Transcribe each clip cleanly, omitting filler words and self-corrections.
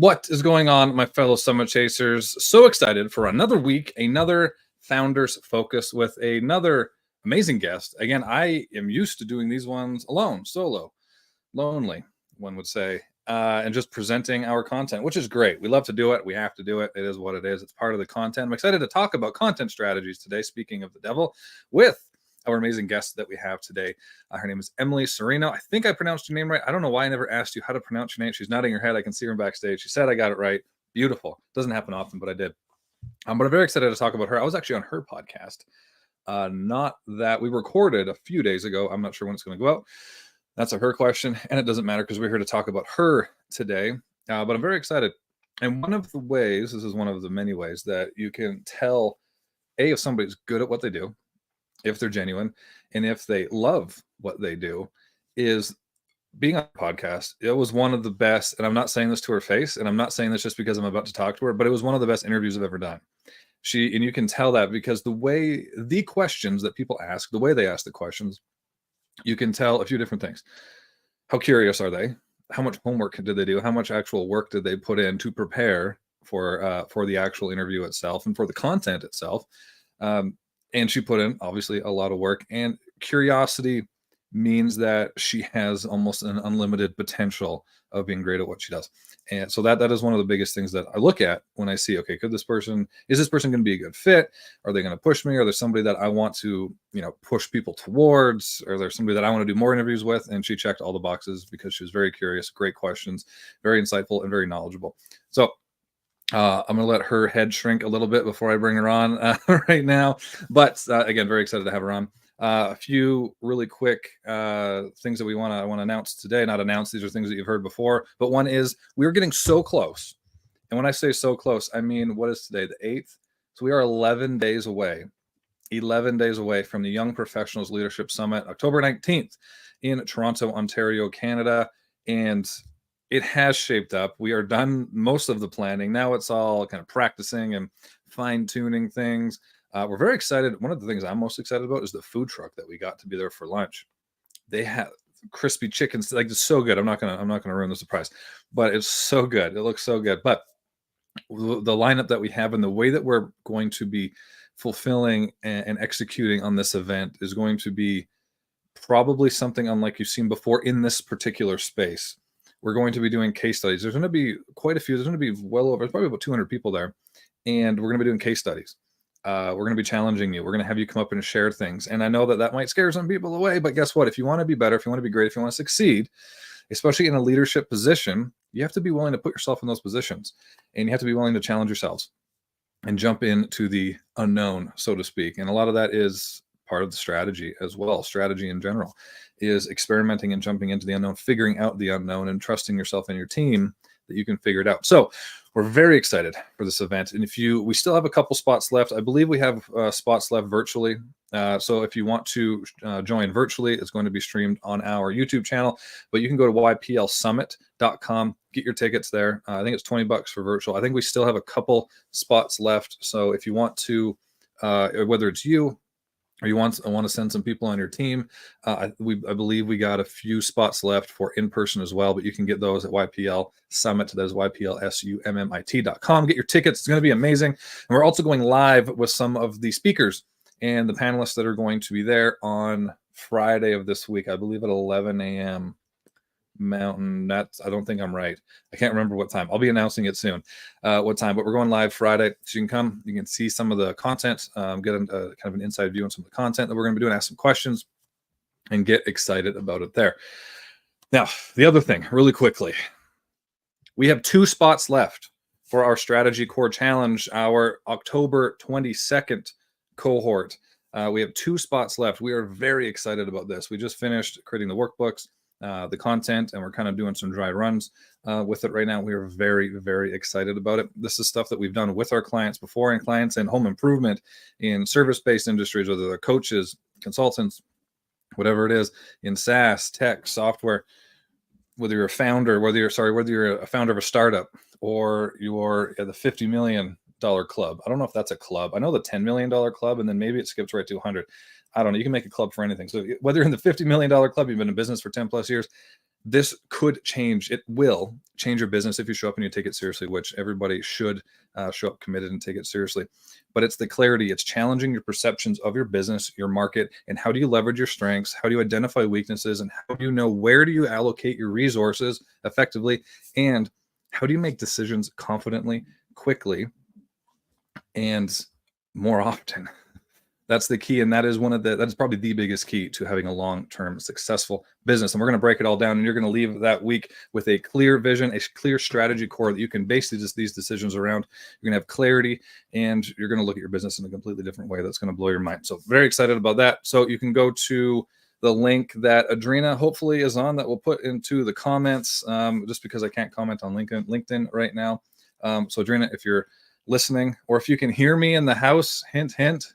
What is going on, my fellow Summit Chasers? So excited for another week, another Founders Focus with another amazing guest. Again, I am used to doing these ones alone, solo, lonely, one would say, and just presenting our content, which is great. We love to do it. We have to do it. It is what it is. It's part of the content. I'm excited to talk about content strategies today, speaking of the devil, with our amazing guest that we have today. Her name is Emily Sereno. I think I pronounced your name right. I don't know why I never asked you how to pronounce your name. She's nodding her head. I can see her backstage. She said I got it right. Beautiful. Doesn't happen often, but I did. But I'm very excited to talk about her. I was actually on her podcast. Not that we recorded a few days ago. I'm not sure when it's going to go out. That's a her question, and it doesn't matter because we're here to talk about her today. But I'm very excited. And one of the ways, this is one of the many ways that you can tell, if somebody's good at what they do, if they're genuine, and if they love what they do, is being on a podcast. It was one of the best, and I'm not saying this to her face, and I'm not saying this just because I'm about to talk to her, but it was one of the best interviews I've ever done. And you can tell that because the questions that people ask, the way they ask the questions, you can tell a few different things. How curious are they? How much homework did they do? How much actual work did they put in to prepare for the actual interview itself and for the content itself? And she put in, obviously, a lot of work. And curiosity means that she has almost an unlimited potential of being great at what she does. And so that is one of the biggest things that I look at when I see, okay, is this person going to be a good fit? Are they going to push me? Are there somebody that I want to, push people towards? Or there's somebody that I want to do more interviews with? And she checked all the boxes because she was very curious, great questions, very insightful, and very knowledgeable. So I'm going to let her head shrink a little bit before I bring her on right now. But again, very excited to have her on. A few really quick things that I want to announce today. Not announce, these are things that you've heard before. But one is we're getting so close. And when I say so close, I mean, what is today, the 8th? So we are 11 days away. 11 days away from the Young Professionals Leadership Summit, October 19th in Toronto, Ontario, Canada. And it has shaped up. We are done most of the planning. Now it's all kind of practicing and fine-tuning things. We're very excited. One of the things I'm most excited about is the food truck that we got to be there for lunch. They have crispy chickens, like it's so good. I'm not gonna ruin the surprise, but it's so good. It looks so good. But the lineup that we have and the way that we're going to be fulfilling and executing on this event is going to be probably something unlike you've seen before in this particular space. We're going to be doing case studies. There's going to be quite a few. There's going to be probably about 200 people there. And we're going to be doing case studies. We're going to be challenging you. We're going to have you come up and share things. And I know that might scare some people away, but guess what? If you want to be better, if you want to be great, if you want to succeed, especially in a leadership position, you have to be willing to put yourself in those positions. And you have to be willing to challenge yourselves and jump into the unknown, so to speak. And a lot of that is part of the strategy as well. Strategy in general is experimenting and jumping into the unknown, figuring out the unknown, and trusting yourself and your team that you can figure it out. So we're very excited for this event. And we still have a couple spots left. I believe we have spots left virtually. So if you want to join virtually, it's going to be streamed on our YouTube channel, but you can go to yplsummit.com, get your tickets there. I think it's $20 for virtual. I think we still have a couple spots left. So if you want to, whether it's you, or you want to send some people on your team, I believe we got a few spots left for in-person as well, but you can get those at YPL Summit. That is yplsummit.com. Get your tickets. It's going to be amazing. And we're also going live with some of the speakers and the panelists that are going to be there on Friday of this week, I believe at 11 a.m. Mountain. I don't think I'm right. I can't remember what time. I'll be announcing it soon, what time, but we're going live Friday. So you can come, you can see some of the content, get a kind of an inside view on some of the content that we're going to be doing, ask some questions, and get excited about it there. Now, the other thing, really quickly, we have 2 spots left for our Strategy Core Challenge, our October 22nd cohort. We have 2 spots left. We are very excited about this. We just finished creating the workbooks, the content, and we're kind of doing some dry runs with it right now. We are very, very excited about it. This is stuff that we've done with our clients before, and clients in home improvement, in service-based industries, whether they're coaches, consultants, whatever it is, in SaaS, tech, software, whether you're a founder, whether you're a founder of a startup, or you're at the $50 million club. I don't know if that's a club. I know the $10 million club, and then maybe it skips right to 100. I don't know. You can make a club for anything. So whether you're in the $50 million club, you've been in business for 10 plus years, this could change. It will change your business if you show up and you take it seriously, which everybody should show up committed and take it seriously. But it's the clarity. It's challenging your perceptions of your business, your market, and how do you leverage your strengths? How do you identify weaknesses? And how do you know where do you allocate your resources effectively? And how do you make decisions confidently, quickly, and more often? That's the key. And that is probably the biggest key to having a long-term successful business. And we're going to break it all down. And you're going to leave that week with a clear vision, a clear strategy core that you can base these decisions around. You're going to have clarity, and you're going to look at your business in a completely different way. That's going to blow your mind. So very excited about that. So you can go to the link that Adrena hopefully is on that we'll put into the comments, just because I can't comment on LinkedIn right now. So Adrena, if you're listening, or if you can hear me in the house, hint, hint,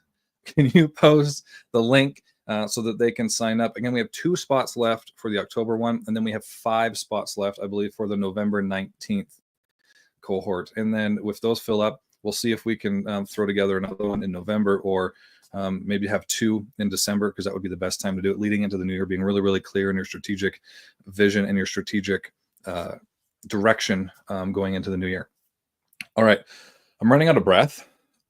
can you post the link so that they can sign up? Again, we have 2 spots left for the October one, and then we have 5 spots left, I believe, for the November 19th cohort. And then if those fill up, we'll see if we can throw together another one in November, or maybe have 2 in December, because that would be the best time to do it, leading into the new year, being really, really clear in your strategic vision and your strategic direction going into the new year. All right. I'm running out of breath,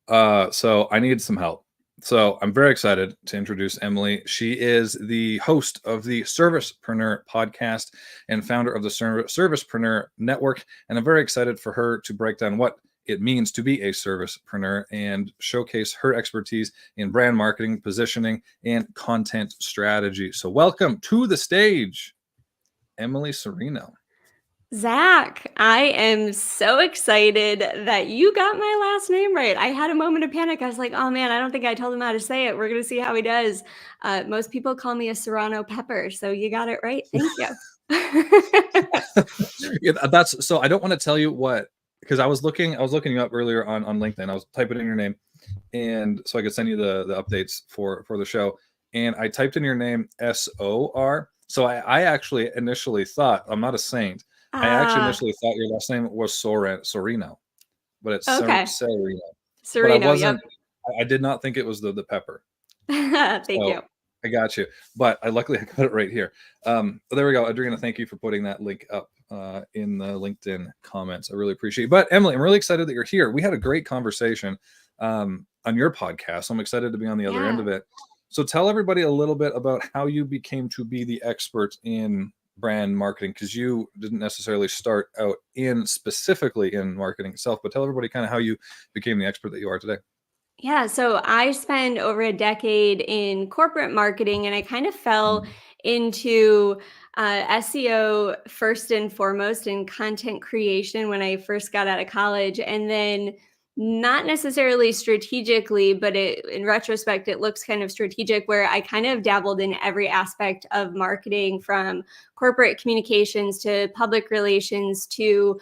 so I need some help. So I'm very excited to introduce Emily. She is the host of the Servicepreneur podcast and founder of the Servicepreneur Network. And I'm very excited for her to break down what it means to be a servicepreneur and showcase her expertise in brand marketing, positioning, and content strategy. So welcome to the stage, Emily Sereno. Zach, I am so excited that you got my last name right. I had a moment of panic. I was like, oh man, I don't think I told him how to say it. We're going to see how he does. Most people call me a Serrano pepper, so you got it right. Thank you. Yeah, so I don't want to tell you what, because I was looking you up earlier on LinkedIn. I was typing in your name, and so I could send you the updates for the show. And I typed in your name SOR. So I actually initially thought, I'm not a saint. I actually initially thought your last name was Sereno, but it's okay. Sereno. Sereno, but I wasn't. Yep. I did not think it was the pepper. Thank you. I got you, but luckily I got it right here. But there we go. Adriana, thank you for putting that link up in the LinkedIn comments. I really appreciate it. But Emily, I'm really excited that you're here. We had a great conversation on your podcast. So I'm excited to be on the other end of it. So tell everybody a little bit about how you became to be the expert in brand marketing, because you didn't necessarily start out specifically in marketing itself, but tell everybody kind of how you became the expert that you are today. Yeah, so I spent over a decade in corporate marketing, and I kind of fell into SEO first and foremost, in content creation when I first got out of college. And then not necessarily strategically, but in retrospect, it looks kind of strategic, where I kind of dabbled in every aspect of marketing, from corporate communications to public relations to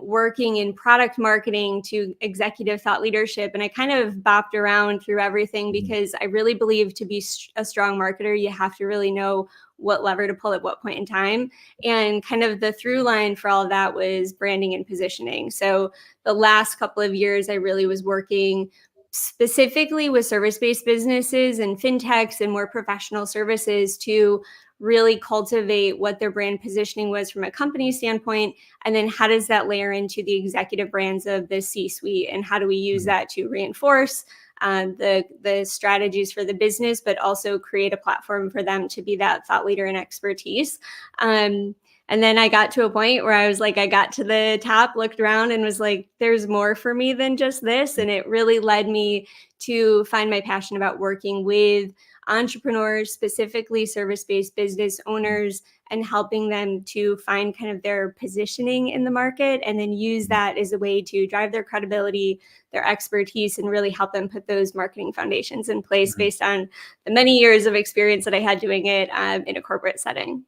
working in product marketing to executive thought leadership. And I kind of bopped around through everything, because I really believe to be a strong marketer, you have to really know what lever to pull at what point in time. And kind of the through line for all of that was branding and positioning. So the last couple of years, I really was working specifically with service-based businesses and fintechs and more professional services to really cultivate what their brand positioning was from a company standpoint. And then how does that layer into the executive brands of the C-suite? And how do we use that to reinforce the strategies for the business, but also create a platform for them to be that thought leader and expertise? And then I got to a point where I was like, I got to the top, looked around, and was like, there's more for me than just this. And it really led me to find my passion about working with entrepreneurs, specifically service-based business owners, and helping them to find kind of their positioning in the market, and then use that as a way to drive their credibility, their expertise, and really help them put those marketing foundations in place based on the many years of experience that I had doing it in a corporate setting.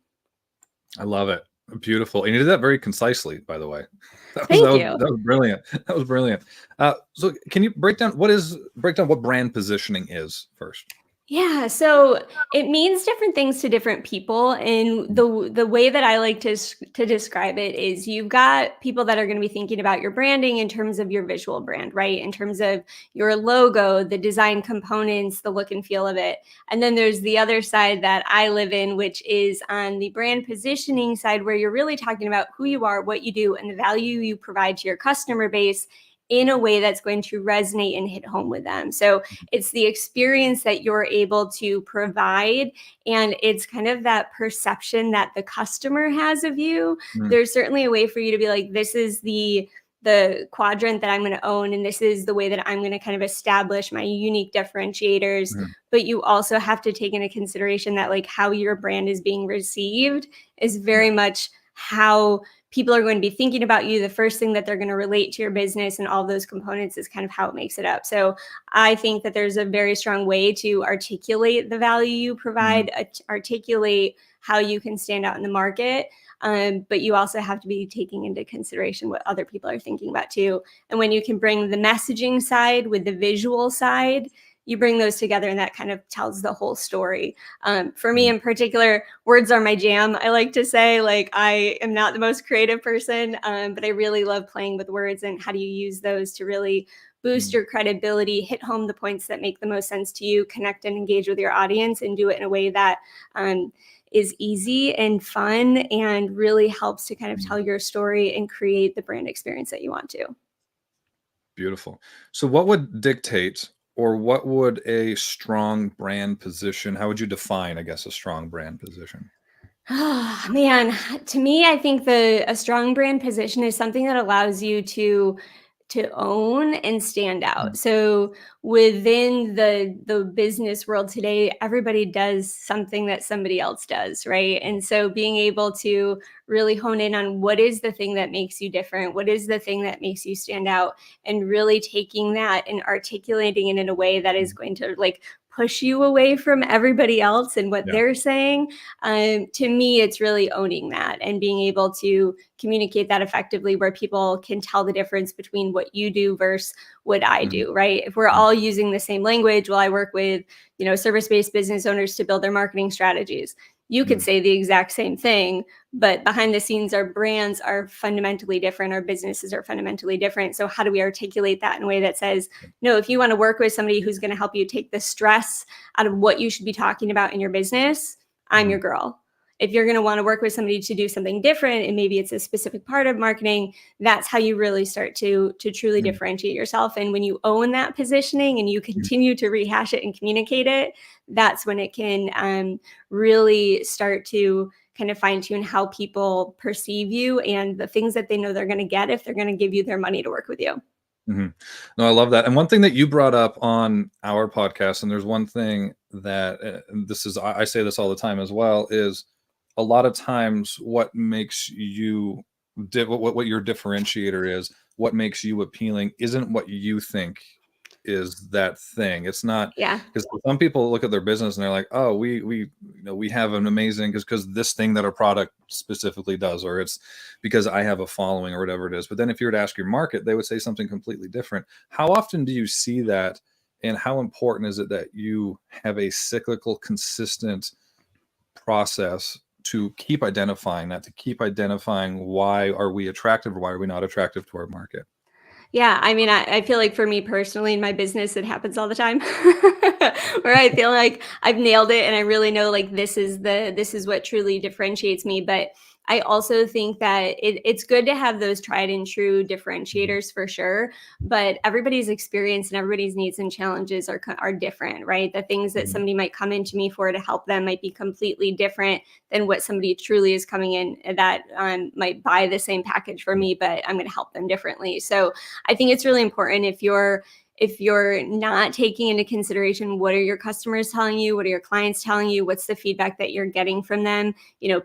I love it. Beautiful. And you did that very concisely, by the way. That was brilliant. That was brilliant. So can you break down what brand positioning is first? Yeah, so it means different things to different people, and the way that I like to describe it is you've got people that are going to be thinking about your branding in terms of your visual brand, right? In terms of your logo, the design components, the look and feel of it. And then there's the other side that I live in, which is on the brand positioning side, where you're really talking about who you are, what you do, and the value you provide to your customer base in a way that's going to resonate and hit home with them. So it's the experience that you're able to provide, and it's kind of that perception that the customer has of you. Mm, There's certainly a way for you to be like, this is the quadrant that I'm going to own, and this is the way that I'm going to kind of establish my unique differentiators. mm, But you also have to take into consideration that like how your brand is being received is yeah. very much how people are going to be thinking about you. The first thing that they're going to relate to your business and all those components is kind of how it makes it up. So I think that there's a very strong way to articulate the value you Mhm, provide, articulate how you can stand out in the market. But you also have to be taking into consideration what other people are thinking about too. And when you can bring the messaging side with the visual side, you bring those together, and that kind of tells the whole story. For me mhm, in particular, words are my jam. I like to say, like, I am not the most creative person, but I really love playing with words and how do you use those to really boost mhm, your credibility, hit home the points that make the most sense to you, connect and engage with your audience, and do it in a way that is easy and fun and really helps to kind of mhm. tell your story and create the brand experience that you want to. Beautiful. So what would dictate or what would a strong brand position, how would you define, I guess, a strong brand position? Oh, man, to me, I think the a strong brand position is something that allows you to own and stand Mm, out. So within the business world today, everybody does something that somebody else does, right? And so being able to really hone in on what is the thing that makes you different, what is the thing that makes you stand out, and really taking that and articulating it in a way that is mm, going to like push you away from everybody else and what yeah. they're saying. To me, it's really owning that and being able to communicate that effectively where people can tell the difference between what you do versus what I Mhm, do, right? If we're mm, all using the same language, well, I work with, service-based business owners to build their marketing strategies. You could mm, say the exact same thing, but behind the scenes, our brands are fundamentally different. Our businesses are fundamentally different. So how do we articulate that in a way that says, no, if you want to work with somebody who's going to help you take the stress out of what you should be talking about in your business, I'm mhm, your girl. If you're going to want to work with somebody to do something different and maybe it's a specific part of marketing, that's how you really start to truly mm, differentiate yourself. And when you own that positioning and you mm, continue to rehash it and communicate it, that's when it can really start to kind of fine tune how people perceive you and the things that they know they're going to get if they're going to give you their money to work with you. mhm. No, I love that. And one thing that you brought up on our podcast, and there's one thing that and this is, I say this all the time as well, is a lot of times what makes you, what your differentiator is, what makes you appealing, isn't what you think is that thing. It's not Yeah. because some people look at their business and they're like, oh, we have an amazing because this thing that our product specifically does, or it's because I have a following or whatever it is. But then if you were to ask your market, they would say something completely different. How often do you see that? And how important is it that you have a cyclical, consistent process to keep identifying that, to keep identifying why are we attractive or why are we not attractive to our market? Yeah, I mean, I feel like for me personally in my business, it happens all the time where I feel like I've nailed it and I really know like this is what truly differentiates me. But I also think that it's good to have those tried and true Mhm, differentiators for sure. But everybody's experience and everybody's needs and challenges are different, right? The things that mhm, somebody might come into me for to help them might be completely different than what somebody truly is coming in that might buy the same package for me, but I'm going to help them differently. So I think it's really important if you're not taking into consideration what are your customers telling you, what are your clients telling you, what's the feedback that you're getting from them,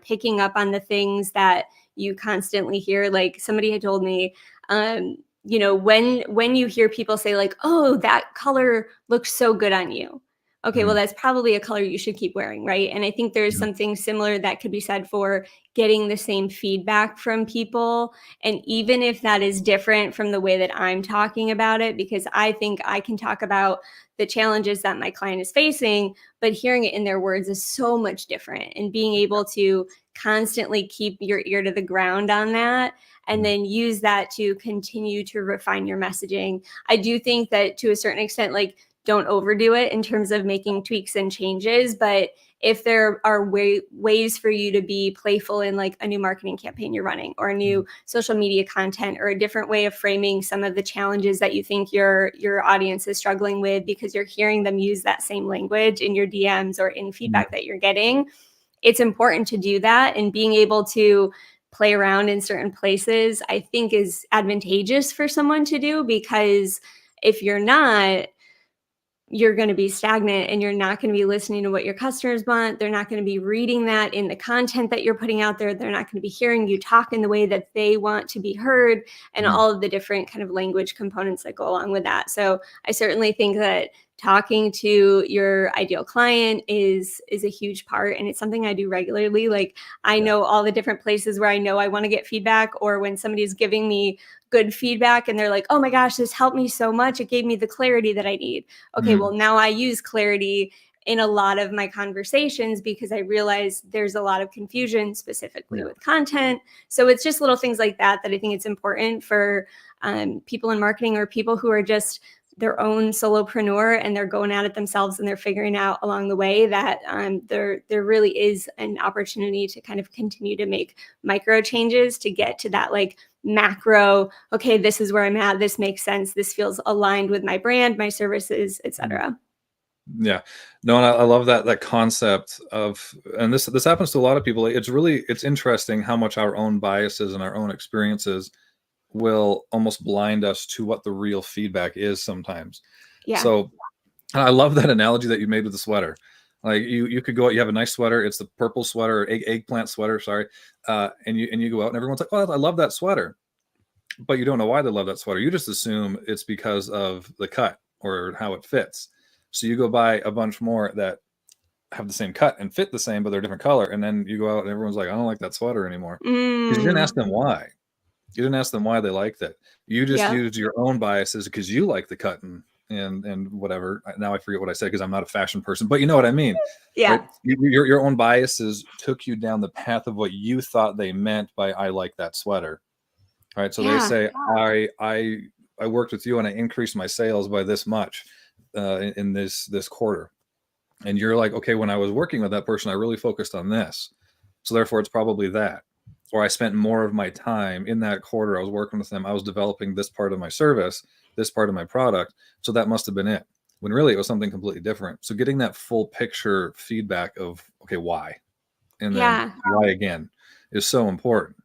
picking up on the things that you constantly hear. Like somebody had told me, when you hear people say like, "Oh, that color looks so good on you." okay, well, that's probably a color you should keep wearing, right? And I think there's something similar that could be said for getting the same feedback from people. And even if that is different from the way that I'm talking about it, because I think I can talk about the challenges that my client is facing, but hearing it in their words is so much different. And being able to constantly keep your ear to the ground on that and then use that to continue to refine your messaging. I do think that to a certain extent, like, don't overdo it in terms of making tweaks and changes. But if there are ways for you to be playful in like a new marketing campaign you're running, or a new social media content, or a different way of framing some of the challenges that you think your audience is struggling with, because you're hearing them use that same language in your DMs or in feedback that you're getting, it's important to do that. And being able to play around in certain places, I think, is advantageous for someone to do, because if you're not, you're going to be stagnant and you're not going to be listening to what your customers want. They're not going to be reading that in the content that you're putting out there. They're not going to be hearing you talk in the way that they want to be heard, and all of the different kind of language components that go along with that. So I certainly think that talking to your ideal client is a huge part, and it's something I do regularly. Like, I know all the different places where I know I want to get feedback, or when somebody's giving me good feedback and they're like, oh my gosh, this helped me so much, it gave me the clarity that I need. Okay, well, now I use clarity in a lot of my conversations, because I realize there's a lot of confusion specifically with content. So it's just little things like that I think it's important for people in marketing, or people who are just their own solopreneur and they're going at it themselves and they're figuring out along the way, that there really is an opportunity to kind of continue to make micro changes to get to that like macro, okay, this is where I'm at, this makes sense, this feels aligned with my brand, my services, etc. Yeah, no, and I love that concept of, and this happens to a lot of people. It's interesting how much our own biases and our own experiences will almost blind us to what the real feedback is sometimes. Yeah. So I love that analogy that you made with the sweater. Like, you could go out, you have a nice sweater, it's the purple sweater, or eggplant sweater, sorry, and you go out and everyone's like, oh, I love that sweater, but you don't know why they love that sweater. You just assume it's because of the cut or how it fits. So you go buy a bunch more that have the same cut and fit the same, but they're different color, and then you go out and everyone's like, I don't like that sweater anymore, because you didn't ask them why. You didn't ask them why they liked it. You just used your own biases because you like the cut and whatever. Now I forget what I said because I'm not a fashion person, but you know what I mean. Yeah. Right? Your own biases took you down the path of what you thought they meant by I like that sweater. All right. So they say, I worked with you and I increased my sales by this much in this quarter. And you're like, okay, when I was working with that person, I really focused on this. So therefore it's probably that. Or I spent more of my time in that quarter. I was working with them. I was developing this part of my service, this part of my product. So that must have been it. When really it was something completely different. So getting that full picture feedback of, okay, why? And then why again is so important.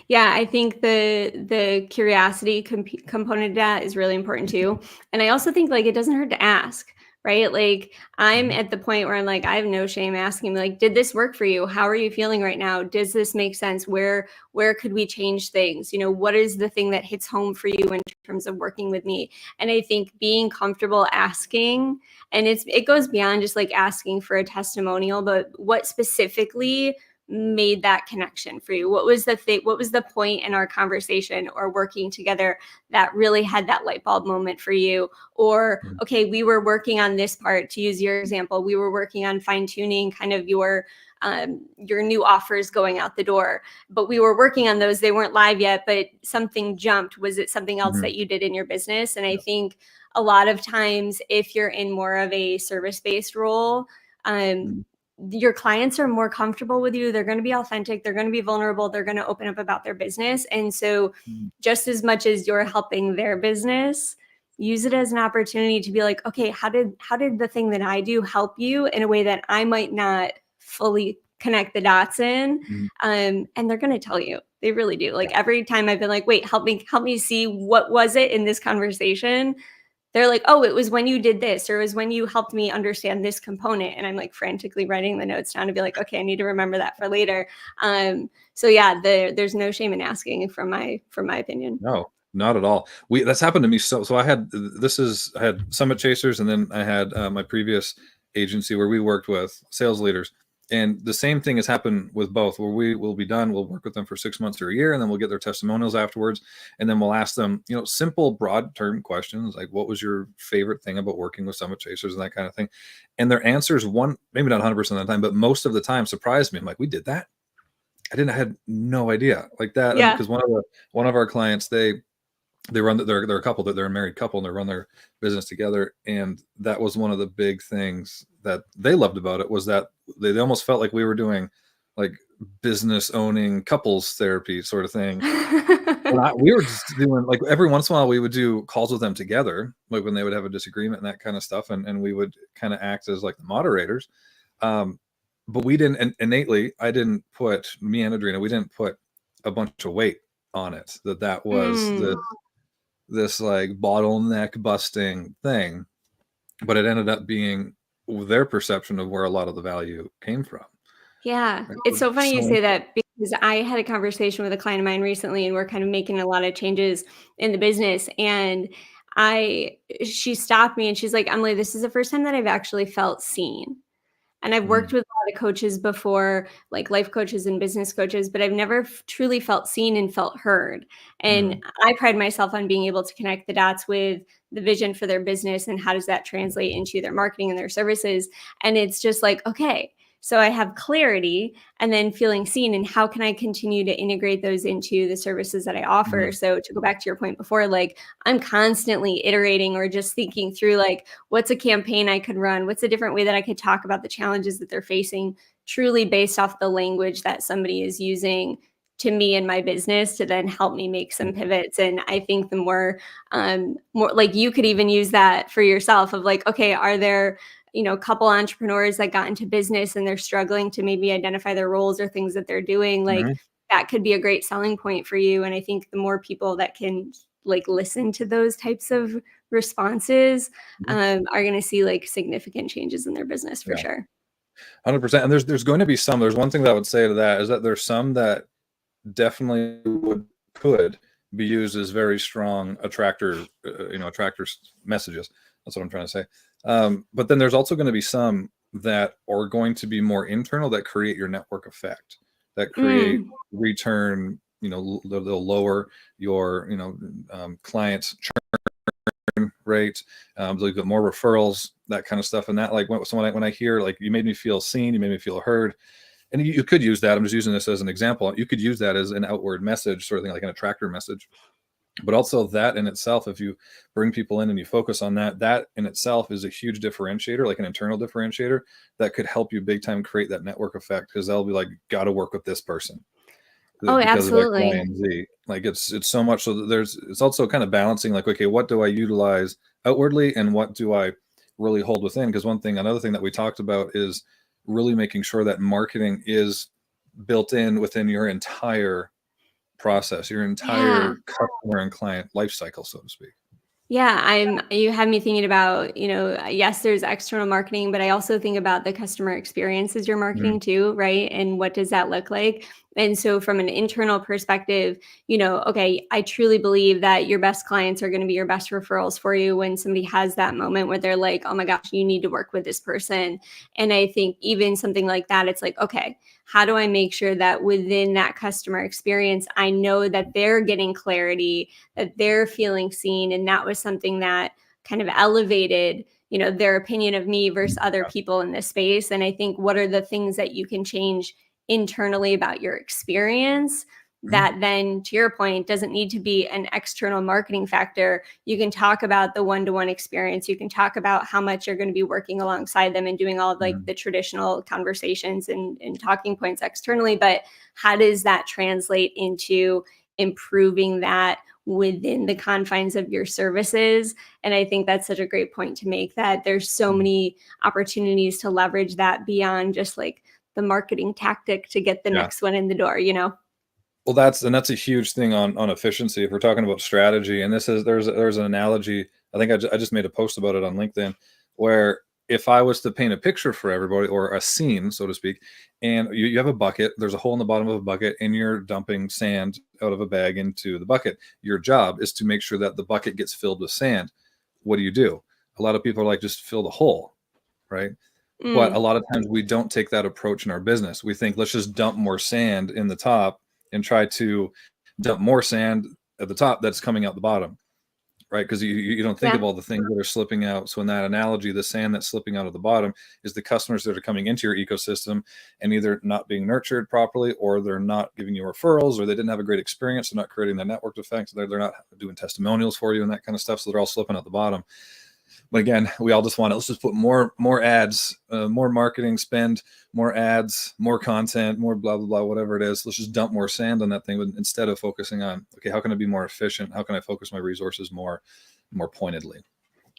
Yeah, I think the curiosity component of that is really important too. And I also think like it doesn't hurt to ask, right? Like, I'm at the point where I'm like, I have no shame asking, like, did this work for you? How are you feeling right now? Does this make sense? Where could we change things? You know, what is the thing that hits home for you in terms of working with me? And I think being comfortable asking, and it goes beyond just like asking for a testimonial, but what specifically made that connection for you? What was the point in our conversation or working together that really had that light bulb moment for you? Or, okay, we were working on this part, to use your example, we were working on fine tuning kind of your new offers going out the door, but we were working on those. They weren't live yet, but something jumped. Was it something else that you did in your business? And I think a lot of times, if you're in more of a service-based role, your clients are more comfortable with you. They're going to be authentic. They're going to be vulnerable. They're going to open up about their business. And so just as much as you're helping their business, use it as an opportunity to be like, okay, how did the thing that I do help you in a way that I might not fully connect the dots in? And they're going to tell you. They really do. Like, every time I've been like, wait, help me see, what was it in this conversation? They're like, oh, it was when you did this, or it was when you helped me understand this component. And I'm like frantically writing the notes down to be like, okay, I need to remember that for later. So yeah, there's no shame in asking from my opinion. No, not at all. That's happened to me. So I had Summit Chasers, and then I had my previous agency where we worked with sales leaders. And the same thing has happened with both, where we will be done. We'll work with them for 6 months or a year, and then we'll get their testimonials afterwards. And then we'll ask them, simple, broad term questions like, what was your favorite thing about working with Summit Chasers and that kind of thing? And their answers, maybe not 100% of the time, but most of the time surprised me. I'm like, we did that? I had no idea like that. Yeah. Because one of our clients, they run, they're a couple, that they're a married couple, and they run their business together. And that was one of the big things that they loved about it, was that they almost felt like we were doing like business owning couples therapy sort of thing. We were just doing, like, every once in a while we would do calls with them together, like when they would have a disagreement and that kind of stuff. And we would kind of act as like the moderators. But we didn't, and innately, me and Adrena, we didn't put a bunch of weight on it, that was this like bottleneck busting thing, but it ended up being their perception of where a lot of the value came from. Yeah. It's so funny you say that, because I had a conversation with a client of mine recently, and we're kind of making a lot of changes in the business. And she stopped me and she's like, Emily, this is the first time that I've actually felt seen. And I've worked with a lot of coaches before, like life coaches and business coaches, but I've never truly felt seen and felt heard. And I pride myself on being able to connect the dots with the vision for their business and how does that translate into their marketing and their services. And it's just like, okay, so I have clarity and then feeling seen, and how can I continue to integrate those into the services that I offer? So to go back to your point before, like, I'm constantly iterating or just thinking through, like, what's a campaign I could run? What's a different way that I could talk about the challenges that they're facing, truly based off the language that somebody is using to me and my business, to then help me make some pivots. And I think the more like, you could even use that for yourself of like, okay, are there couple entrepreneurs that got into business and they're struggling to maybe identify their roles or things that they're doing, like that could be a great selling point for you. And I think the more people that can like listen to those types of responses are going to see like significant changes in their business for sure. 100%. And there's going to be there's one thing that I would say to that, is that there's some that definitely could be used as very strong attractor messages. That's what I'm trying to say. But then there's also going to be some that are going to be more internal, that create your network effect, that create return, they'll lower your, clients churn rate, they'll get more referrals, that kind of stuff. And that, like, when I hear, like, you made me feel seen, you made me feel heard, and you could use that. I'm just using this as an example. You could use that as an outward message, sort of thing, like an attractor message. But also that in itself, if you bring people in and you focus on that in itself is a huge differentiator, like an internal differentiator that could help you big time create that network effect, because they'll be like, got to work with this person. Oh, because absolutely. of X, Y, and Z. Like it's so much. So it's also kind of balancing, like, okay, what do I utilize outwardly and what do I really hold within? Because another thing that we talked about is really making sure that marketing is built in within your entire process, your entire customer and client life cycle, so to speak. Yeah, you have me thinking about, yes, there's external marketing, but I also think about the customer experience as your marketing too, right? And what does that look like? And so from an internal perspective, okay, I truly believe that your best clients are going to be your best referrals for you when somebody has that moment where they're like, oh my gosh, you need to work with this person. And I think even something like that, it's like, okay, how do I make sure that within that customer experience, I know that they're getting clarity, that they're feeling seen? And that was something that kind of elevated, their opinion of me versus other people in this space. And I think, what are the things that you can change internally about your experience that then, to your point, doesn't need to be an external marketing factor? You can talk about the one-to-one experience. You can talk about how much you're going to be working alongside them and doing all of like the traditional conversations and talking points externally. But how does that translate into improving that within the confines of your services? And I think that's such a great point to make, that there's so many opportunities to leverage that beyond just like the marketing tactic to get the next one in the door, Well, that's a huge thing on efficiency. If we're talking about strategy, and there's an analogy. I think I just made a post about it on LinkedIn, where if I was to paint a picture for everybody, or a scene, so to speak, and you have a bucket, there's a hole in the bottom of a bucket, and you're dumping sand out of a bag into the bucket. Your job is to make sure that the bucket gets filled with sand. What do? A lot of people are like, just fill the hole, right? But a Mm. lot of times we don't take that approach in our business. We think, let's just dump more sand in the top and try to dump more sand at the top that's coming out the bottom, right? Because you don't think Yeah. of all the things that are slipping out. So in that analogy, the sand that's slipping out of the bottom is the customers that are coming into your ecosystem and either not being nurtured properly, or they're not giving you referrals, or they didn't have a great experience. They're not creating that network effect. They're not doing testimonials for you and that kind of stuff. So they're all slipping out the bottom. But again, we all just want to, let's just put more ads, more marketing spend, more ads, more content, more blah blah blah, whatever it is. Let's just dump more sand on that thing, but instead of focusing on, okay, how can I be more efficient? How can I focus my resources more pointedly?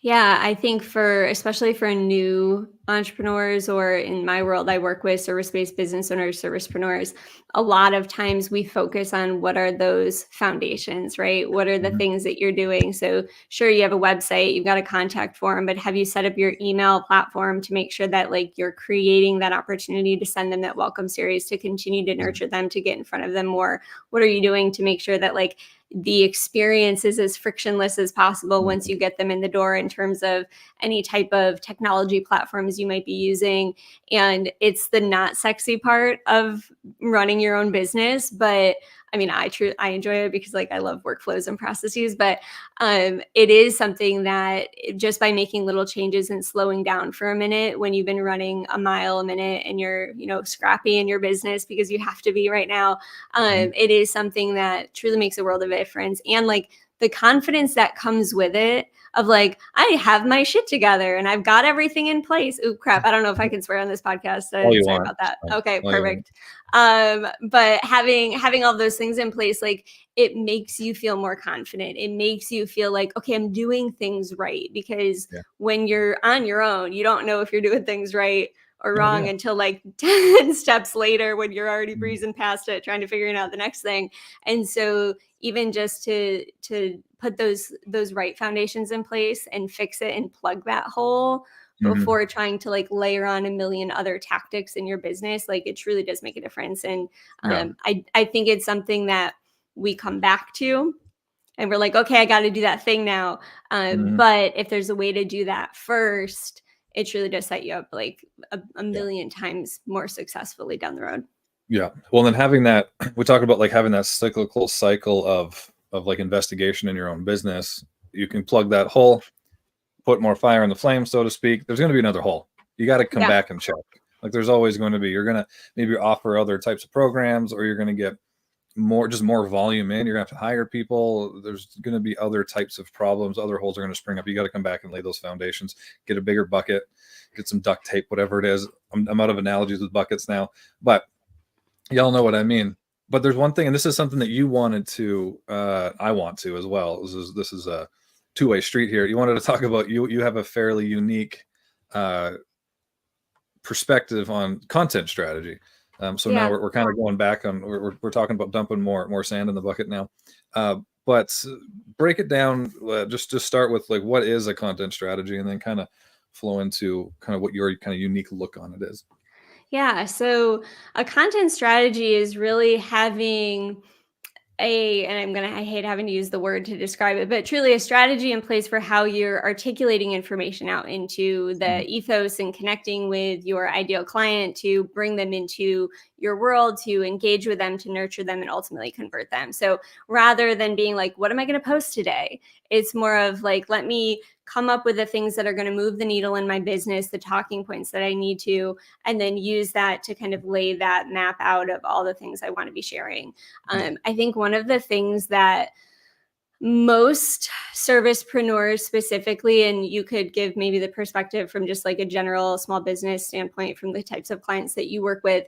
Yeah, I think especially for new entrepreneurs, or in my world, I work with service-based business owners, servicepreneurs. A lot of times we focus on what are those foundations, right? What are the Mhm. things that you're doing? So sure, you have a website, you've got a contact form, but have you set up your email platform to make sure that like you're creating that opportunity to send them that welcome series, to continue to nurture them, to get in front of them more? What are you doing to make sure that like the experience is as frictionless as possible once you get them in the door, in terms of any type of technology platforms you might be using? And it's the not sexy part of running your own business, but I mean, I enjoy it because like I love workflows and processes, but it is something that just by making little changes and slowing down for a minute when you've been running a mile a minute and you're, scrappy in your business because you have to be right now, it is something that truly makes a world of difference. And like the confidence that comes with it, of like, I have my shit together and I've got everything in place. Ooh, crap. I don't know if I can swear on this podcast. All you Sorry want. about that. Fine. Okay, All you want. perfect. But having all those things in place, like it makes you feel more confident. It makes you feel like, okay, I'm doing things right. Because Yeah. when you're on your own, you don't know if you're doing things right or No wrong idea. until like 10 steps later, when you're already Mhm. breezing past it, trying to figure out the next thing. And so even just to put those right foundations in place and fix it and plug that hole Mhm. before trying to like layer on a million other tactics in your business, like it truly does make a difference. And Yeah. I think it's something that we come back to and we're like, okay, I got to do that thing now. Mhm. But if there's a way to do that first, it truly does set you up like a Yeah. million times more successfully down the road. Yeah. Well, then having that, we talk about like having that cyclical cycle of like investigation in your own business. You can plug that hole, put more fire in the flame, so to speak. There's going to be another hole. You got to come Yeah. back and check. Like there's always going to be. You're gonna maybe offer other types of programs, or you're going to get more volume in. You're going to have to hire people. There's going to be other types of problems. Other holes are going to spring up. You got to come back and lay those foundations. Get a bigger bucket. Get some duct tape, whatever it is. I'm out of analogies with buckets now, but y'all know what I mean. But there's one thing, and this is something that you wanted to, I want to as well. This is a two-way street here. You wanted to talk about, you have a fairly unique uh, perspective on content strategy. So now Yeah. we're kind of going back on, we're talking about dumping more sand in the bucket now. But break it down. Just start with like, what is a content strategy, and then kind of flow into kind of what your kind of unique look on it is. Yeah. So a content strategy is really having and I hate having to use the word to describe it, but truly a strategy in place for how you're articulating information out into the Mhm. ethos and connecting with your ideal client to bring them into your world, to engage with them, to nurture them, and ultimately convert them. So rather than being like, what am I going to post today? It's more of like, let me come up with the things that are going to move the needle in my business, the talking points that I need to, and then use that to kind of lay that map out of all the things I want to be sharing. Yeah. I think one of the things that most servicepreneurs specifically, and you could give maybe the perspective from just like a general small business standpoint from the types of clients that you work with.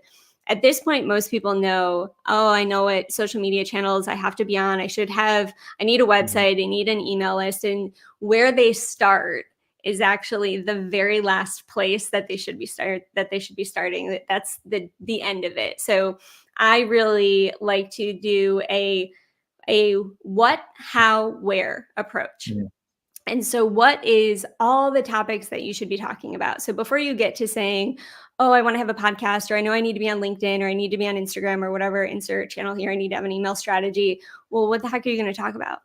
At this point, most people know, oh, I know what social media channels I have to be on. I need a Mhm. website, I need an email list. And where they start is actually the very last place that they should be starting. That's the end of it. So I really like to do a what, how, where approach. Mhm. And so, what is all the topics that you should be talking about? So, before you get to saying, oh, I want to have a podcast, or I know I need to be on LinkedIn, or I need to be on Instagram, or whatever, insert channel here, I need to have an email strategy. Well, what the heck are you going to talk about?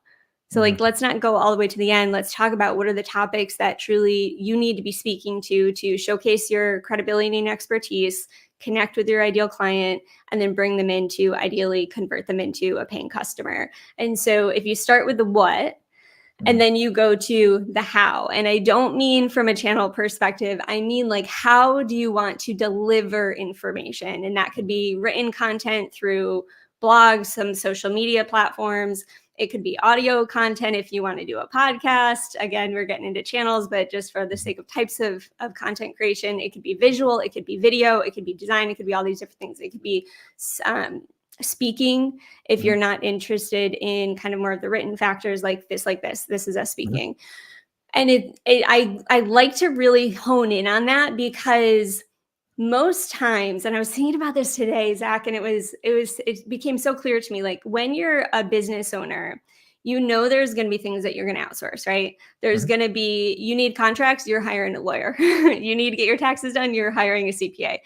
So like, let's not go all the way to the end. Let's talk about what are the topics that truly you need to be speaking to showcase your credibility and expertise, connect with your ideal client, and then bring them into, ideally convert them into a paying customer. And so if you start with the what, and then you go to the how. And I don't mean from a channel perspective. I mean, like, how do you want to deliver information? And that could be written content through blogs, some social media platforms. It could be audio content if you want to do a podcast. Again, we're getting into channels, but just for the sake of types of content creation, it could be visual, it could be video, it could be design, it could be all these different things. It could be speaking if you're not interested in kind of more of the written factors, like this is us speaking. And I like to really hone in on that, because most times, and I was thinking about this today, Zach, and it became so clear to me, like, when you're a business owner, there's going to be things that you're going to outsource, right? There's going to be, you need contracts, you're hiring a lawyer. You need to get your taxes done, you're hiring a CPA.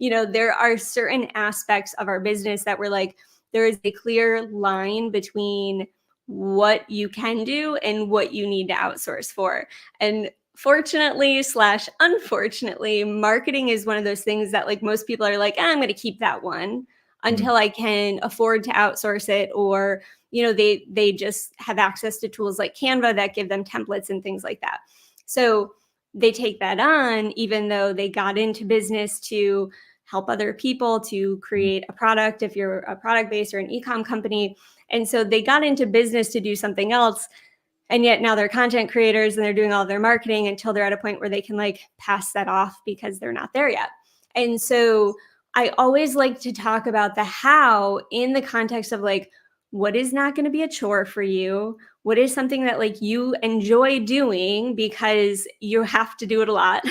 There are certain aspects of our business that we're like, there is a clear line between what you can do and what you need to outsource for. And fortunately / unfortunately, marketing is one of those things that, like, most people are like, I'm going to keep that one until I can afford to outsource it, or they just have access to tools like Canva that give them templates and things like that. So they take that on, even though they got into business to help other people to create a product, if you're a product based or an e-com company. And so they got into business to do something else. And yet now they're content creators and they're doing all of their marketing until they're at a point where they can, like, pass that off because they're not there yet. And so I always like to talk about the how in the context of, like, what is not going to be a chore for you? What is something that, like, you enjoy doing because you have to do it a lot?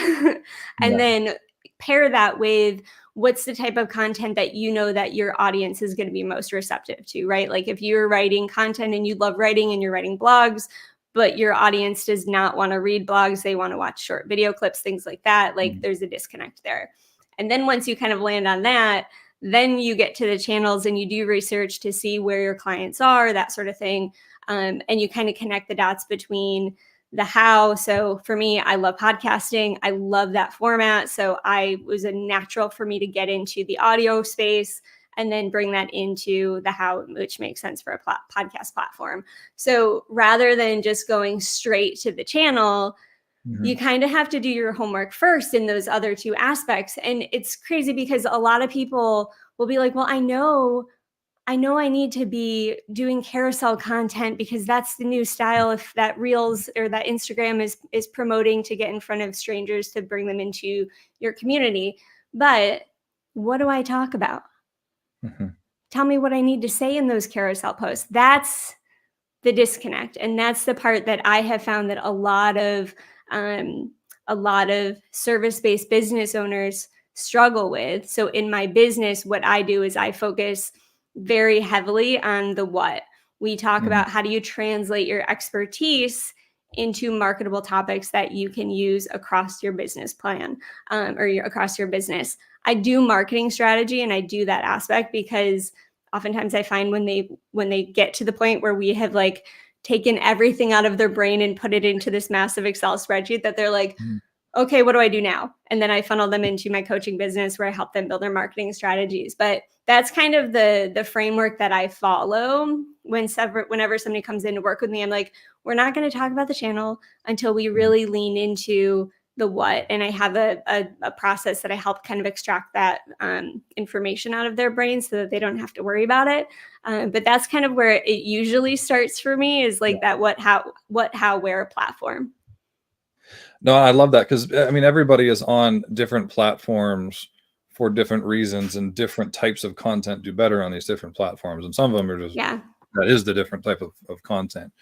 And then pair that with what's the type of content that that your audience is going to be most receptive to, right? Like, if you're writing content and you love writing and you're writing blogs, but your audience does not want to read blogs, they want to watch short video clips, things like that, like, there's a disconnect there. And then once you kind of land on that, then you get to the channels and you do research to see where your clients are, that sort of thing. And you kind of connect the dots between the how. So for me, I love podcasting. I love that format. So it was a natural for me to get into the audio space and then bring that into the how, which makes sense for a podcast platform. So rather than just going straight to the channel, you kind of have to do your homework first in those other two aspects. And it's crazy because a lot of people will be like, well, I know I need to be doing carousel content because that's the new style. If that Reels or that Instagram is promoting to get in front of strangers to bring them into your community. But what do I talk about? Tell me what I need to say in those carousel posts. That's the disconnect. And that's the part that I have found that a lot of service-based business owners struggle with. So in my business, what I do is I focus very heavily on the what. We talk about how do you translate your expertise into marketable topics that you can use across your business plan, across your business. I do marketing strategy and I do that aspect because oftentimes I find when they get to the point where we have, like, taken everything out of their brain and put it into this massive Excel spreadsheet, that they're like, okay, what do I do now? And then I funnel them into my coaching business where I help them build their marketing strategies. But that's kind of the framework that I follow whenever somebody comes in to work with me. I'm like, we're not going to talk about the channel until we really lean into the what. And I have a process that I help kind of extract that information out of their brain so that they don't have to worry about it. But that's kind of where it usually starts for me, is like that what, how, where platform. No, I love that, because I mean, everybody is on different platforms for different reasons, and different types of content do better on these different platforms. And some of them are just, that is the different type of content.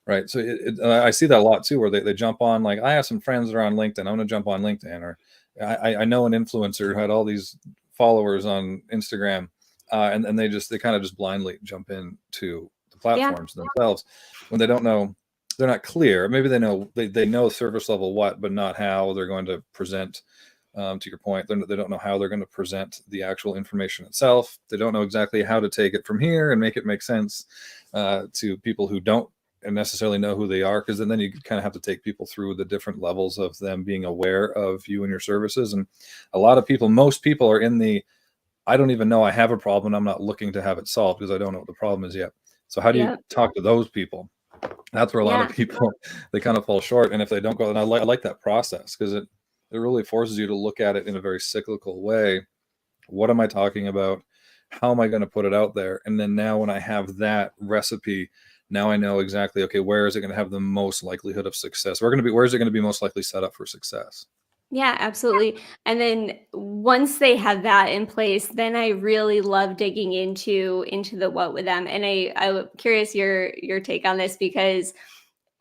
Right. So I see that a lot too, where they jump on, like, I have some friends that are on LinkedIn. I want to jump on LinkedIn. Or I know an influencer who had all these followers on Instagram, and they kind of just blindly jump into the platforms themselves when they don't know, they're not clear. Maybe they know service level what, but not how they're going to present. To your point, they don't know how they're going to present the actual information itself. They don't know exactly how to take it from here and make it make sense to people who don't necessarily know who they are, because then you kind of have to take people through the different levels of them being aware of you and your services. And a lot of people, most people are in the, I don't even know I have a problem. I'm not looking to have it solved because I don't know what the problem is yet. So how do you Yeah. talk to those people? That's where a lot of Yeah. people, they kind of fall short. And if they don't go, and I like that process, because it really forces you to look at it in a very cyclical way. What am I talking about? How am I going to put it out there? And then now when I have that recipe, now I know exactly, okay, where is it going to have the most likelihood of success? Where is it going to be most likely set up for success? Yeah, absolutely. And then once they have that in place, then I really love digging into the what with them. And I'm curious your take on this, because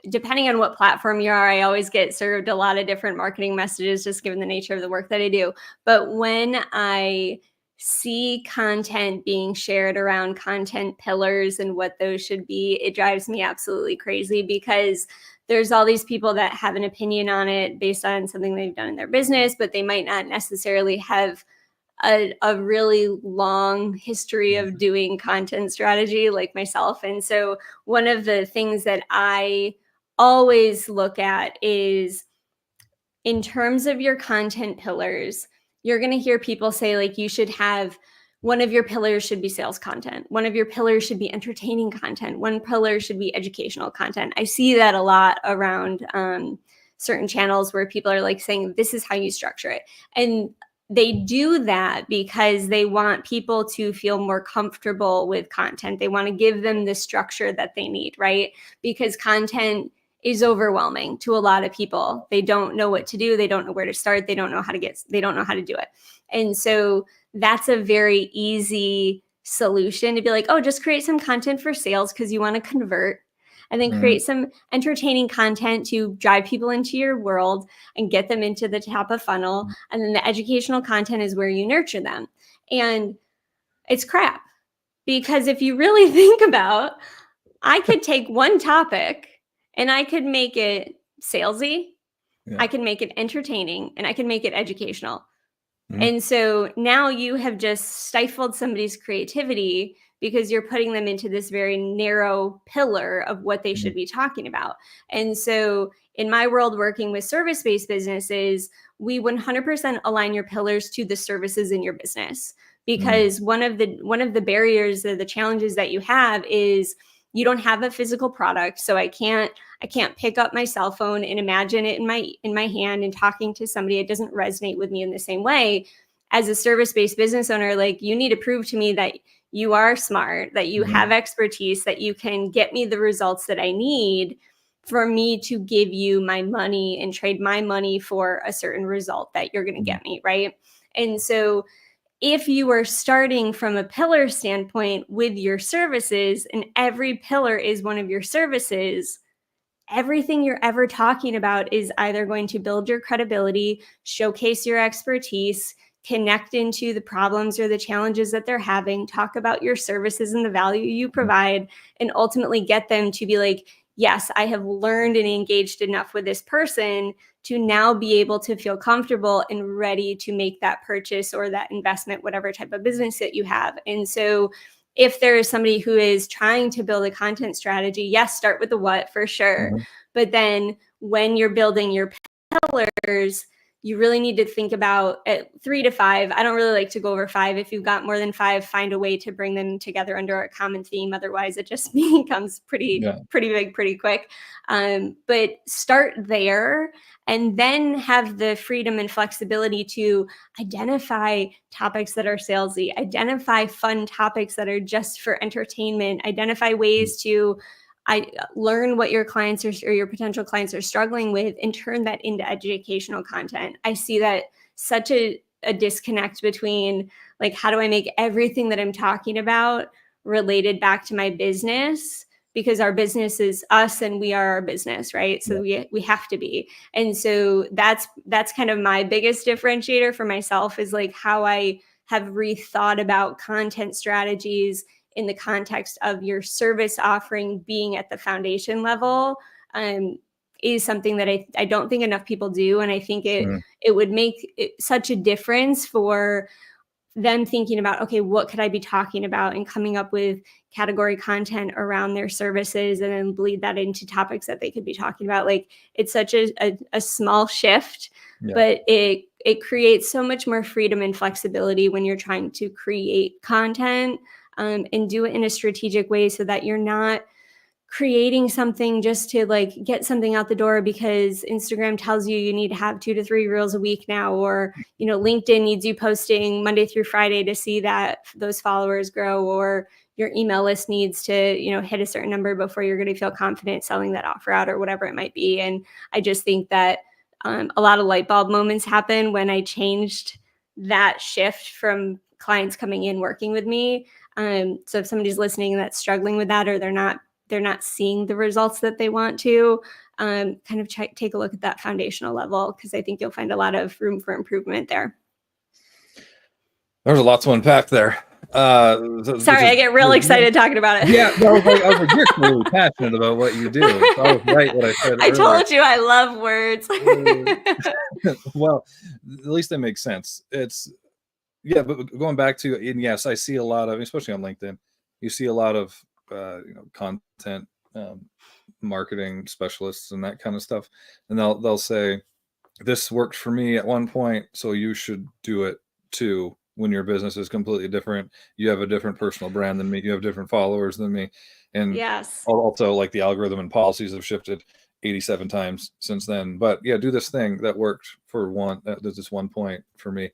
depending on what platform you are, I always get served a lot of different marketing messages, just given the nature of the work that I do. But when I see content being shared around content pillars and what those should be, it drives me absolutely crazy, because there's all these people that have an opinion on it based on something they've done in their business, but they might not necessarily have a really long history of doing content strategy like myself. And so one of the things that I always look at is, in terms of your content pillars, you're going to hear people say, like, you should have, one of your pillars should be sales content. One of your pillars should be entertaining content. One pillar should be educational content. I see that a lot around certain channels where people are like saying, this is how you structure it. And they do that because they want people to feel more comfortable with content. They want to give them the structure that they need, right? Because content is overwhelming to a lot of people. They don't know what to do. They don't know where to start. They don't know how to do it. And so that's a very easy solution to be like, oh, just create some content for sales because you want to convert, and then create some entertaining content to drive people into your world and get them into the top of funnel. And then the educational content is where you nurture them. And it's crap, because if you really think about, I could take one topic and I could make it salesy, Yeah. I can make it entertaining, and I can make it educational. And so now you have just stifled somebody's creativity because you're putting them into this very narrow pillar of what they should be talking about. And so in my world, working with service-based businesses, we 100% align your pillars to the services in your business, because one of the barriers or the challenges that you have is you don't have a physical product. So I can't pick up my cell phone and imagine it in my hand and talking to somebody. It doesn't resonate with me in the same way. As a service-based business owner, like, you need to prove to me that you are smart, that you have expertise, that you can get me the results that I need for me to give you my money and trade my money for a certain result that you're going to get me, right? And so if you are starting from a pillar standpoint with your services, and every pillar is one of your services, everything you're ever talking about is either going to build your credibility, showcase your expertise, connect into the problems or the challenges that they're having, talk about your services and the value you provide, and ultimately get them to be like, yes, I have learned and engaged enough with this person to now be able to feel comfortable and ready to make that purchase or that investment, whatever type of business that you have. And so if there is somebody who is trying to build a content strategy, yes, start with the what for sure. But then when you're building your pillars, you really need to think about at 3 to 5. I don't really like to go over 5. If you've got more than 5, find a way to bring them together under a common theme. Otherwise, it just becomes pretty big, pretty quick. But start there, and then have the freedom and flexibility to identify topics that are salesy, identify fun topics that are just for entertainment, identify ways to learn what your clients or your potential clients are struggling with, and turn that into educational content. I see that such a disconnect between, like, how do I make everything that I'm talking about related back to my business, because our business is us and we are our business, right? So we have to be. And so that's kind of my biggest differentiator for myself, is like how I have rethought about content strategies in the context of your service offering being at the foundation level, is something that I don't think enough people do. And I think it would make such a difference for them thinking about, okay, what could I be talking about, and coming up with category content around their services, and then bleed that into topics that they could be talking about. Like, it's such a small shift, Yeah. but it creates so much more freedom and flexibility when you're trying to create content, and do it in a strategic way, so that you're not creating something just to like get something out the door because Instagram tells you need to have 2 to 3 reels a week now, or LinkedIn needs you posting Monday through Friday to see that those followers grow, or your email list needs to hit a certain number before you're going to feel confident selling that offer out, or whatever it might be. And I just think that a lot of light bulb moments happen when I changed that shift from clients coming in working with me. So if somebody's listening that's struggling with that, or they're not seeing the results that they want to, kind of take a look at that foundational level, because I think you'll find a lot of room for improvement there. There's a lot to unpack there. Sorry, I get real excited talking about it. Yeah, no, I was like, you're clearly passionate about what you do. So I was right what I said I earlier. told you I love words. Well, at least that makes sense. But going back to, and yes, I see a lot of, especially on LinkedIn, you see a lot of content marketing specialists and that kind of stuff, and they'll say, this worked for me at one point, so you should do it too. When your business is completely different, you have a different personal brand than me, you have different followers than me, and yes, also like the algorithm and policies have shifted 87 times since then. But yeah, do this thing that worked for this one point for me.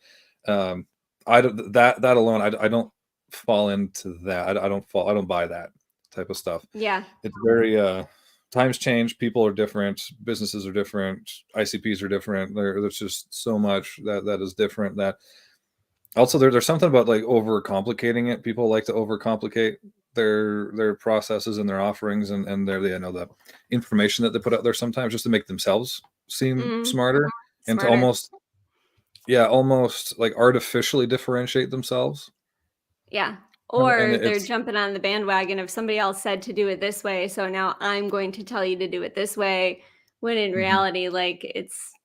I don't that alone. I don't fall into that. I don't buy that type of stuff. Yeah, It's very times change, people are different, businesses are different, ICPs are different. There's just so much that is different. That also there's something about like overcomplicating it. People like to overcomplicate their processes and their offerings and the information that they put out there sometimes, just to make themselves seem smarter, and to almost like artificially differentiate themselves. Yeah. Or they're it's jumping on the bandwagon of somebody else said to do it this way, so now I'm going to tell you to do it this way, when in reality, like, it's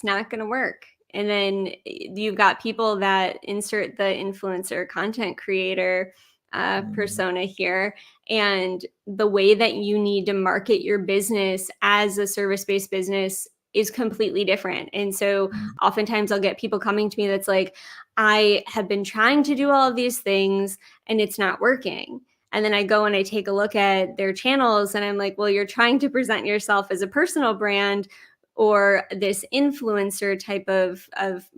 not going to work. And then you've got people that insert the influencer content creator persona here, and the way that you need to market your business as a service-based business is completely different. And so oftentimes I'll get people coming to me that's like, I have been trying to do all of these things and it's not working. And then I go and I take a look at their channels and I'm like, well, you're trying to present yourself as a personal brand or this influencer type of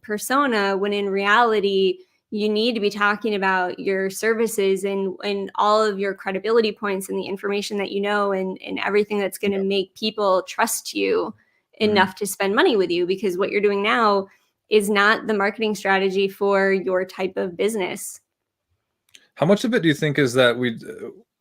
persona, when in reality, you need to be talking about your services and all of your credibility points and the information that you know, and everything that's going to make people trust you enough to spend money with you, because what you're doing now is not the marketing strategy for your type of business. How much of it do you think is that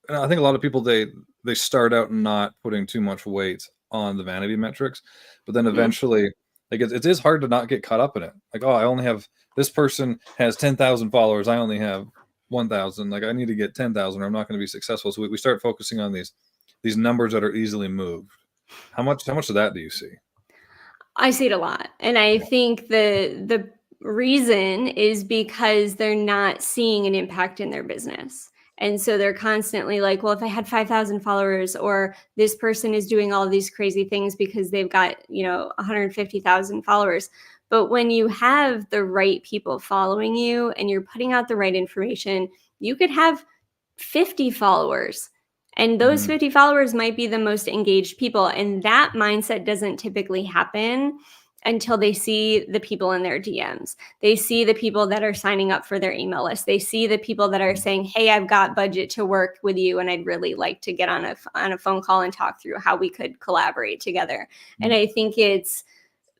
I think a lot of people, they start out not putting too much weight on the vanity metrics, but then eventually like it is hard to not get caught up in it. Like, oh, I only have, this person has 10,000 followers, I only have 1,000. Like, I need to get 10,000 or I'm not going to be successful. So we start focusing on these numbers that are easily moved. How much of that do you see? I see it a lot. And I think the reason is because they're not seeing an impact in their business. And so they're constantly like, well, if I had 5,000 followers, or this person is doing all of these crazy things because they've got, 150,000 followers. But when you have the right people following you and you're putting out the right information, you could have 50 followers. And those 50 followers might be the most engaged people. And that mindset doesn't typically happen until they see the people in their DMs. They see the people that are signing up for their email list. They see the people that are saying, hey, I've got budget to work with you, and I'd really like to get on a phone call and talk through how we could collaborate together. And I think it's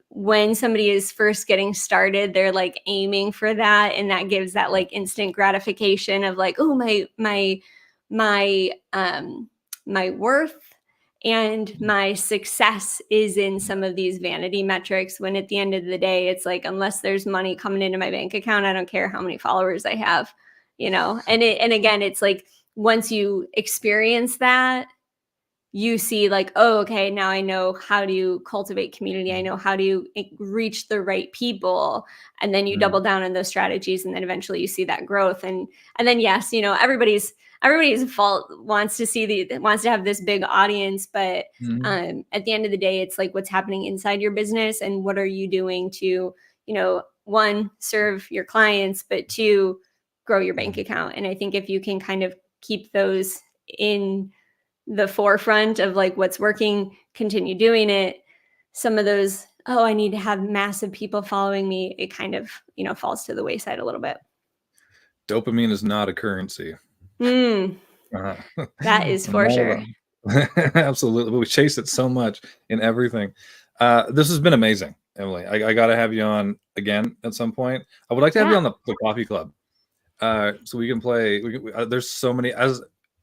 when somebody is first getting started, they're like aiming for that. And that gives that like instant gratification of like, oh, my worth and my success is in some of these vanity metrics, when at the end of the day, it's like, unless there's money coming into my bank account, I don't care how many followers I have, and again, it's like, once you experience that, you see like, oh, okay, now I know how to cultivate community. I know how to reach the right people. And then you double down on those strategies, and then eventually you see that growth. And then yes, everybody's fault wants to have this big audience, but at the end of the day, it's like what's happening inside your business and what are you doing to, one, serve your clients, but two, grow your bank account. And I think if you can kind of keep those in the forefront of like what's working, continue doing it, some of those, oh, I need to have massive people following me, it kind of, falls to the wayside a little bit. Dopamine is not a currency. That is for sure. Absolutely. But we chase it so much in everything. This has been amazing, Emily. I got to have you on again at some point. I would like to have you on the coffee club. So we can play. There's so many, as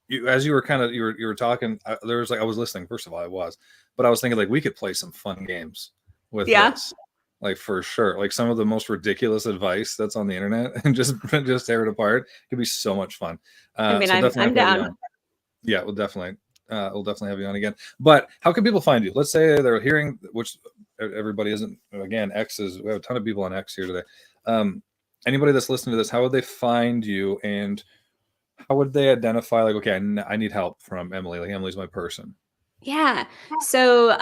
you were kind of, you were talking, there was like, I was listening. First of all, but I was thinking like, we could play some fun games with this. Like for sure, like some of the most ridiculous advice that's on the internet and just tear it apart. It could be so much fun. I mean, I'm down. Yeah, we'll definitely have you on again. But how can people find you? Let's say they're hearing, which everybody isn't, again, X is, we have a ton of people on X here today. Anybody that's listening to this, how would they find you, and how would they identify like, okay, I need help from Emily, like Emily's my person? Yeah. So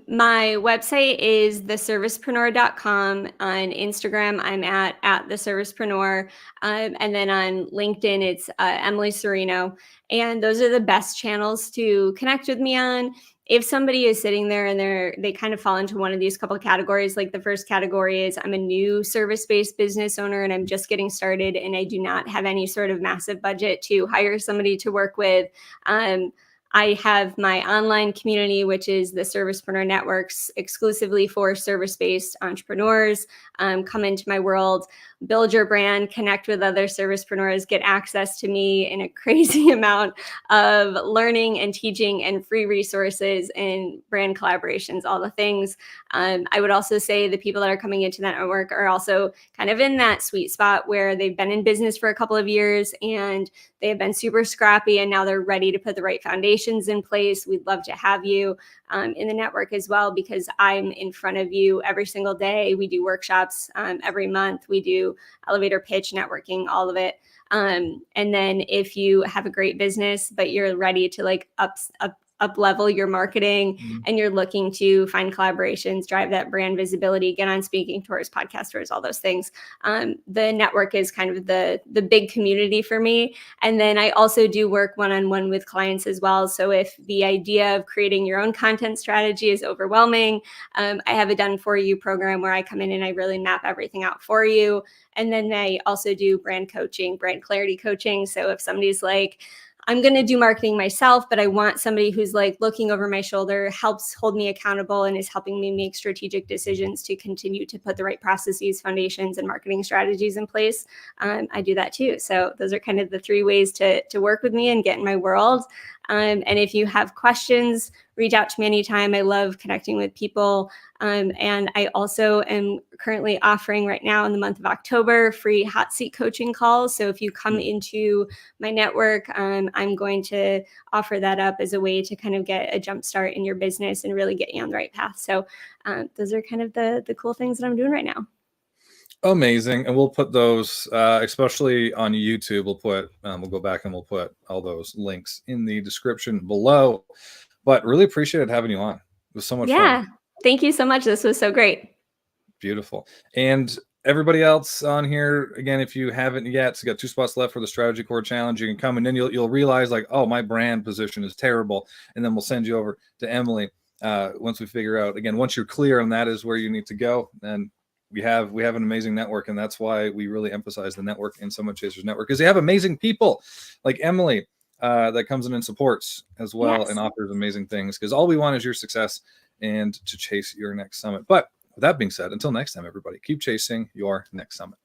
my website is theservicepreneur.com. On Instagram, I'm at theservicepreneur. And then on LinkedIn, it's Emily Sereno. And those are the best channels to connect with me on. If somebody is sitting there and they kind of fall into one of these couple of categories, like the first category is I'm a new service-based business owner and I'm just getting started and I do not have any sort of massive budget to hire somebody to work with. I have my online community, which is the Servicepreneur Networks, exclusively for service-based entrepreneurs. Come into my world, build your brand, connect with other servicepreneurs, get access to me in a crazy amount of learning and teaching and free resources and brand collaborations, all the things. I would also say the people that are coming into that network are also kind of in that sweet spot where they've been in business for a couple of years and they have been super scrappy and now they're ready to put the right foundations in place. We'd love to have you in the network as well, because I'm in front of you every single day. We do workshops every month. We do elevator pitch, networking, all of it. And then if you have a great business, but you're ready to like up level your marketing and you're looking to find collaborations, drive that brand visibility, get on speaking tours, podcast tours, all those things. The network is kind of the big community for me. And then I also do work one-on-one with clients as well. So if the idea of creating your own content strategy is overwhelming, I have a done for you program where I come in and I really map everything out for you. And then I also do brand coaching, brand clarity coaching. So if somebody's like, I'm going to do marketing myself, but I want somebody who's like looking over my shoulder, helps hold me accountable, and is helping me make strategic decisions to continue to put the right processes, foundations, and marketing strategies in place. I do that too. So those are kind of the three ways to work with me and get in my world. And if you have questions, reach out to me anytime. I love connecting with people. And I also am currently offering right now in the month of October free hot seat coaching calls. So if you come into my network, I'm going to offer that up as a way to kind of get a jump start in your business and really get you on the right path. So those are kind of the cool things that I'm doing right now. Amazing. And we'll put those, especially on YouTube, we'll go back and we'll put all those links in the description below. But really appreciated having you on. It was so much fun. Yeah. Thank you so much. This was so great. Beautiful. And everybody else on here, again, if you haven't yet, so you got 2 spots left for the Strategy Core Challenge. You can come and then you'll realize like, oh, my brand position is terrible. And then we'll send you over to Emily once we figure out, again, once you're clear on that is where you need to go. And we have an amazing network, and that's why we really emphasize the network in Summit Chasers Network, because they have amazing people like Emily that comes in and supports as well and offers amazing things, because all we want is your success and to chase your next summit. But with that being said, until next time, everybody, keep chasing your next summit.